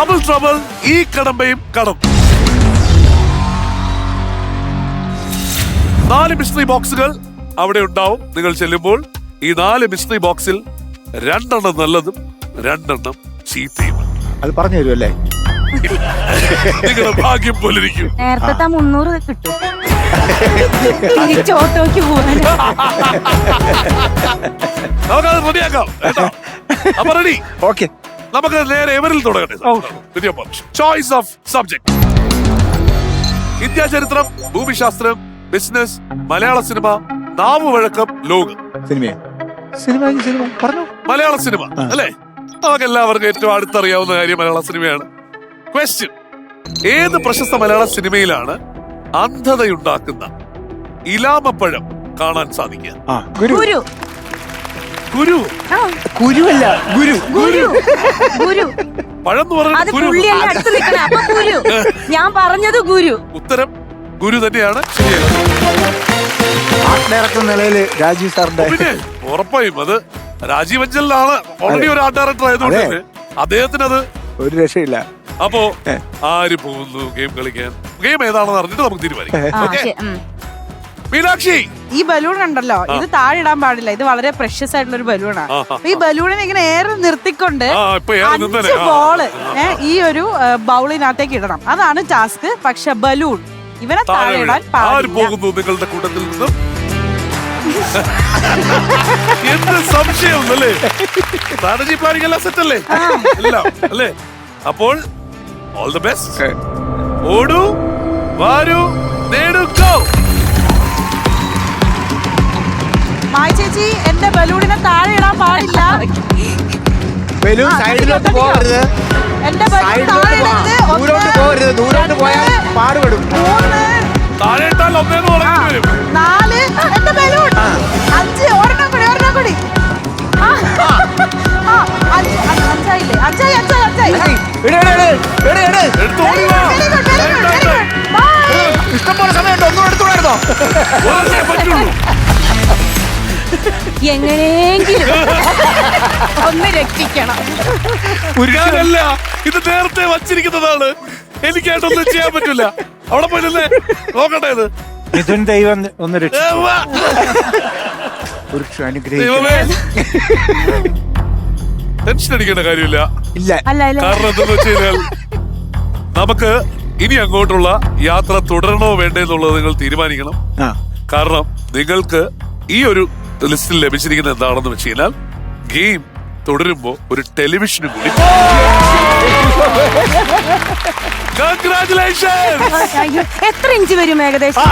Double trouble ഈ കടമ്പയും കടം. 4 mystery ബോക്സുകൾ അവിടെ ഉണ്ടാവും. നിങ്ങൾ ചെല്ലുമ്പോൾ ഈ 4 മിസ്റ്ററി ബോക്സിൽ 2 നല്ലതും 2 ചീത്തയും. അത് പറഞ്ഞു തരുമല്ലേ? നിങ്ങളുടെ ഭാഗ്യം പോലിരിക്കും. നേരത്തെ 300 കിട്ടും. തിരിച്ചോട്ടോക്ക് പോവാൻ നമുക്കത് റെഡിയാക്കാം. അപ്പൊ റെഡി? ഓക്കെ, നമുക്ക് നേരെ എവരിൽ തുടങ്ങട്ടെ. ചോയ്സ് ഓഫ് സബ്ജക്ട്: ഇന്ത്യ ചരിത്രം, ഭൂമിശാസ്ത്രം, ബിസിനസ്, മലയാള സിനിമ, നാവുവഴക്കം, ലോകം. സിനിമ പറഞ്ഞു. മലയാള സിനിമ അല്ലേ? നമുക്ക് എല്ലാവർക്കും ഏറ്റവും അടുത്തറിയാവുന്ന കാര്യം മലയാള സിനിമയാണ്. ക്വസ്റ്റ്യൻ: ഏത് പ്രശസ്ത മലയാള സിനിമയിലാണ് അന്ധതയുണ്ടാക്കുന്ന ഇലാമപ്പഴം കാണാൻ സാധിക്കുക? ഗുരു. ഗുരു. ഗുരു. ഗുരുവല്ല, ഗുരു. ഗുരു. ഗുരു. പഴം എന്ന് അത് പറഞ്ഞ ഗുരു. പുള്ളിയല്ലേ അടുത്ത് നിൽക്കണേ. അപ്പൊ ഗുരു. ഞാൻ പറഞ്ഞത് ഗുരു. ഉത്തരം ഗുരു തന്നെയാണ്. ശരിയാണ്. ആർട്ട് ഡയറക്ടർ നിലയിൽ രാജീവ് സാറിന്റെ. പിന്നെ ഉറപ്പായും അത് രാജീവ് അഞ്ചലിലാണ്. ഓൾറെഡി ഒരു ആർട്ട് ഡയറക്ടർ ആയതുകൊണ്ട് തന്നെ അദ്ദേഹത്തിന് അത് ഒരു രക്ഷയില്ല. അപ്പോ ആര് പോകുന്നു ഗെയിം കളിക്കാൻ? ഗെയിം ഏതാണെന്ന് അറിഞ്ഞിട്ട് നമുക്ക് തീരുമാനിക്കാം. ഓക്കേ? മീനാക്ഷി, ഈ ബലൂൺ ഉണ്ടല്ലോ, ഇത് താഴെ ഇടാൻ പാടില്ല. ഇത് വളരെ പ്രഷ്യസ് ആയിട്ടുള്ള ഒരു ബലൂണാണ്. ഈ ബലൂണിനെ ഇങ്ങനെ എയർ നിർത്തിക്കൊണ്ട് ഇപ്പൊ ഏറെ നിന്നേനെ. 5 ബോള് ഈ ഒരു ബൗളിനകത്തേക്ക് ഇടണം. അതാണ് ടാസ്ക്. പക്ഷെ ബലൂൺ ഇവനെ താഴെ ഇടാൻ ആര് പാടില്ല. പോകുന്നു നിങ്ങളുടെ കൂട്ടത്തിൽ നിന്നും? എന്ത് സംശയം അല്ലേ? സ്ട്രാറ്റജി പ്ലാനിംഗ് എല്ലാം സെറ്റ് അല്ലേ? എല്ലാം അല്ലേ? അപ്പോൾ ഓൾ ദി ബെസ്റ്റ്. ഓടൂ, വാരൂ, നേടൂ, ഗോ. മായ ചേച്ചി, എന്റെ ബലൂണിനെ താഴെ ഇടാൻ പാടില്ല. ബലൂൺ സൈഡിലോട്ട് പോകരുത്. എന്റെ ബലൂൺ താഴെ ഇടരുത്. ദൂരോട്ട് പോകരുത്. ദൂരോട്ട് പോയാൽ പാടുപെടും. 3 താഴെ ഇട്ടാൽ ഒന്നേന്ന് തുടങ്ങി വരും. 4 എന്റെ ബലൂൺ 5 ഒരെണ്ണം കൂടി. 5 അഞ്ചായില്ലേ? 5 എടുത്ത് ഓടി വാ. ഇഷ്ടംപോലെ സമയമുണ്ട്. ഒന്നും എടുത്തുകൂടായിരുന്നോ? ഒരെണ്ണേ പറ്റുള്ളൂ. എങ്ങനെയെങ്കിലും ഒന്ന് രക്ഷിക്കണം. ഞാനല്ല, ഇത് നേരത്തെ വച്ചിരിക്കുന്നതാണ്. എനിക്കായിട്ടൊന്നും ചെയ്യാൻ പറ്റില്ല. അവിടെ പോയില്ലേ നോക്കട്ടെ. ഇത് മിഥുൻ ദൈവം ഒന്ന് ദൈവമേ. ടെൻഷൻ അടിക്കേണ്ട കാര്യമില്ല. ഇല്ല. കാരണം എന്തെന്ന് വെച്ച് കഴിഞ്ഞാൽ നമുക്ക് ഇനി അങ്ങോട്ടുള്ള യാത്ര തുടരണോ വേണ്ടേ എന്നുള്ളത് നിങ്ങൾ തീരുമാനിക്കണം. കാരണം നിങ്ങൾക്ക് ഈ ഒരു ലിസ്റ്റിൽ ലഭിച്ചിരിക്കുന്നത് എന്താണെന്ന് വെച്ച് കഴിഞ്ഞാൽ ഗെയിം തുടരുമ്പോ ഒരു ടെലിവിഷനും കൂടി. കൺഗ്രാറ്റുലേഷൻ. എത്ര ഇഞ്ച് വരും ഏകദേശം?